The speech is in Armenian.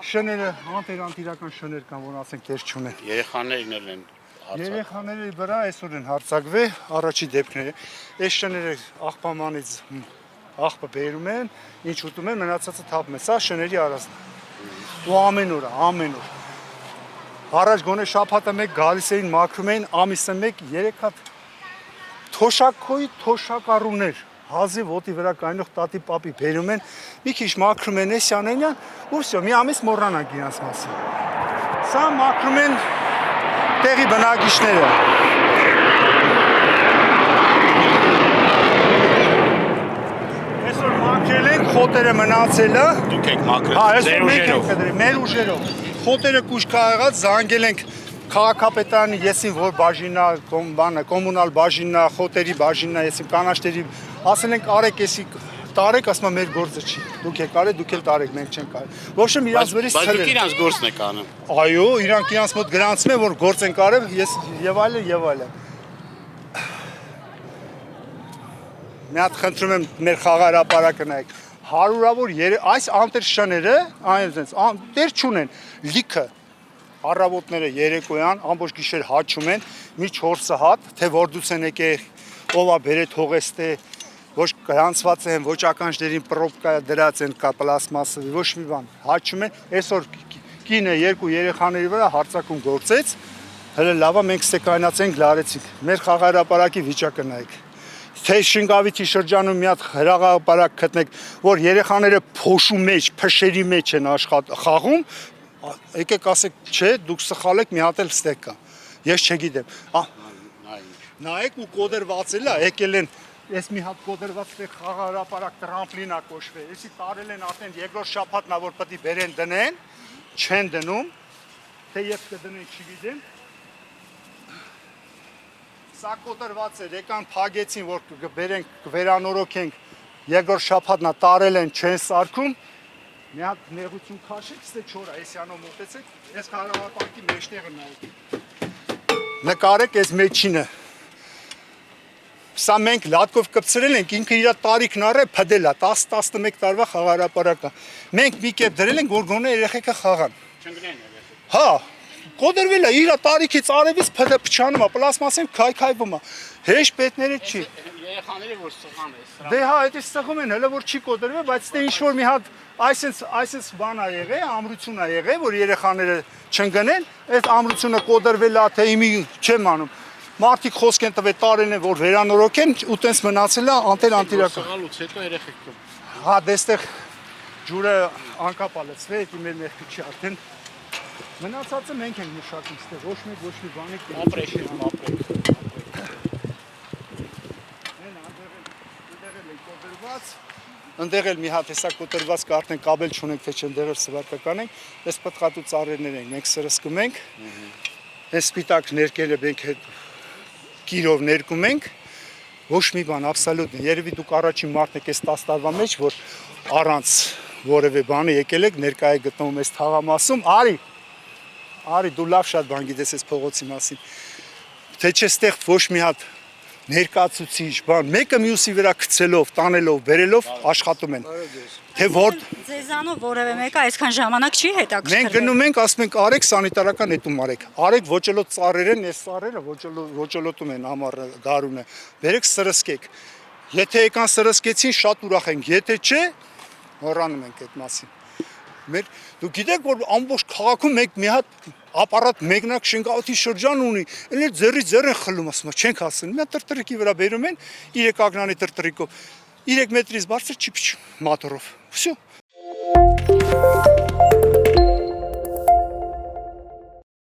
շները, անտիրական շներ կան, որ ասենք կես չունեն։ Երեխաներն են Երեխաների վրա այսօր են հարձակվել առաջի դեպքները։ Այս շները աղբամանից աղբը բերում են, ինչ ուտում են, մնացածը թափում են։ Սա շների արածն է։ Ու ամեն օր։ Առաջ գոնե շաբաթը մեկ գալիս էին, մաքրում էին, ամիսը մեկ 3 հատ թոշակոյի թոշակառուներ, հազի ոտի վրա կայնող տատի պապի բերում են, մի քիչ մաքրում են էսյանենյան, ու վсё, մի ամիս մոռանանք իրաց մասին։ Սա մաքրում են տեղի բնակիչները։ Այսօր մաքրել ենք, խոտերը մնացել է։ Դուք եք մաքրել, ձեր ուժերով։ Մեր ուժերով։ Խոտերը կուշ կաղած, զանգել ենք քաղաքապետարանի եսին, որ բաժինա, կոմունալ բաժինա, խոտերի բաժինա, եսին կանաչների, ասել ենք արեք եսի տարեք, ասում մեր գործը չի։ Դուք եք արեք, դուք էլ տարեք, մենք չենք արել։ Ոչմ իրանց վերից Բայց դուք իրանց գործն եք անում։ Այո, իրանք իրանց մոտ գրանցում են, որ գործ ենք արել, ես եւ այլն։ Մի հատ խնդրում եմ մեր խաղահրապարակը նայեք։ Հարյուրավոր այս անտերշաները, դեր չունեն, լիքը առավոտները երեկոյան ամբողջ գիշեր հաչում են, մի 4 հատ, թե որ դուց են եկել, ովա բերե թողեստե, ոչ գրանցված են, ոչ ականջներին պրոբկա դրած են, կա պլաստմասը, ոչ մի բան, հաչում են, այսօր կինը 2 երեխաների վրա հարձակում գործեց, հələ լավա մենք ստեքայնացենք, լարեցինք, մեր խաղահրապարակի վիճակը նայեք։ Թե Շինգավիթի շրջանում մի հատ հրաղապարակ գտնեք, որ երեխաները փոշու մեջ, փշերի մեջ են խաղում, եկեք ասեք, չէ, դուք սխալ եք, մի հատ էլ ստեկ կա։ Ես չգիտեմ։ Նայեք ու կոդերված էլ է, եկել են, ես մի հատ կոդերված տեղ խաղահրապարակ տրամպլինա կոչվել։ Եսի տարել են արդեն երկրորդ շաբաթնա, որ պետք է բերեն դնեն, չեն դնում, թե ես կդնեն, չգիտեմ։ Սա կոտրված էր, եկան փագեցին, որ կբերենք, կվերանորոգենք, երկրորդ շաբաթնա տարել են, չեն սարքում, մի հատ նեղություն քաշեք, ստե չորա, էսյանով մոտեցեք, ես խաղահրապարակի մեջտեղը նայեք։ Նկարեք այս մեջինը։ Սա մենք լատկով կպցրել ենք, ինքը իր տարիքն առել, փդել է, 10-11 տարվա խաղահրապարակը։ Մենք մի կերպ դրել ենք, որ գոնե երեխեքը խաղան։ Չընկնեն երեխեք։ Հա, կոդրվել է, իր տարիքից արևից փչանում է, պլաստմասեն քայքայվում է, հեշտ պետները չի։ Երեխաները որ սխան է։ Դե հա, դա սխում են, հələ որ չի կոդրվել, բայց դե ինչ-որ մի հատ այսպես բան ա եղել, ամրություն ա եղել, որ երեխաները չընկնեն, այս ամրությունը կոդրվել է, թե իմի չեմ անում։ Մարդիկ խոսք են տվել տարել են, որ վերանորոգեն, ու տենց մնացել է անտիրական։ Սխալուց հետո երեխեք կում։ Հա, դեստեղ ջուրը անկապ ալեցվել, դա մեր մեղքի չի արդեն։ Մնացածը մենք ենք մշակում, ստեղ ոչ մի բան եք։ Ապրեք։ Ընդեղ էլ մի հատ հեսա կոտրված կարդեն կաբել չունենք, թե չընդեղ էլ սվարկական ենք, այս պտղատու ծառերներ ենք, մենք սրսկում ենք, այս սպիտակ ներկերը մենք կիրով ներկում ենք, ոչ մի բան, աբսոլյուտ, երևի դուք առաջին մարդն եք այս 10 տարվա մեջ, որ առանց որևէ բանը եկել եք, ներկա եք գտնվում այս թաղամասում, Արի, դու լավ շատ բան գիտես այս փողոցի մասին, թե չէ ստեղ ոչ մի հատ ներկացուցիչ բան, մեկը մյուսի վրա գցելով, տանելով, բերելով աշխատում են։ Թե որ ձեզանով որևէ մեկը այսքան ժամանակ չի հետաքրքրվել։ Մենք գնում ենք, ասում ենք արեք սանիտարական հետում արեք ոճելոտ ծառեր են, այս ծառերը ոճելոտում են ամառը, գարունը։ Բերեք սրսկեք։ Եթե եկան սրսկեցին, շատ ուրախ ենք, եթե չէ, մոռանում ենք այդ մասին։ Դու գիտեք, որ ամբողջ քաղաքում մի հատ ապարատ մեկնակ Շինգավիթի շրջան ունի, էլ ձեռից ձեռ են խլում, ասում են, չենք հասցնում, մի հատ տրտրիկի վրա բերում են, 3 ակնանի տրտրիկով, 3 մետրից բարձր չի փչում մատորով, վсё։